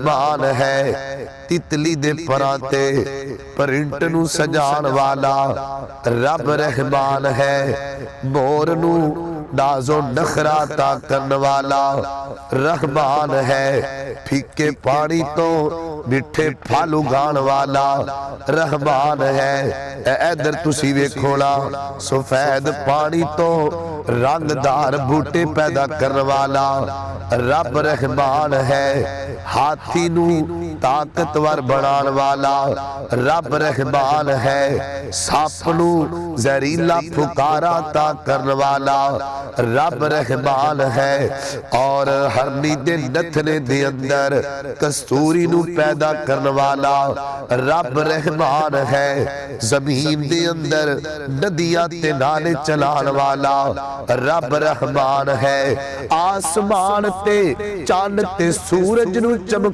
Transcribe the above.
रहमान है। तितली दे परां ते परिंट नू सजाण वाला रब रहमान है। मोर नू नाजो नखरा ता करन वाला रहमान है। फीके पानी तो मिठे फल उगाण वाला रहमान है। इधर तुसी वेखो ना, सफेद पानी तो रंगदार बूटे पैदा करने वाला रब रहमान है। हाथी नू ताकतवर बनाण वाला रब रहमान है। सप नू जहरीला फुकारा ता करने वाला रब रहमान है। और हरनी दे नथने दे अंदर कस्तूरी नू पैदा करने वाला रब रहमान है। जमीन दे अंदर नदियां ते नाले चलाण वाला रब रहमान है। आसमान ते चंद ते सूरज नू चमका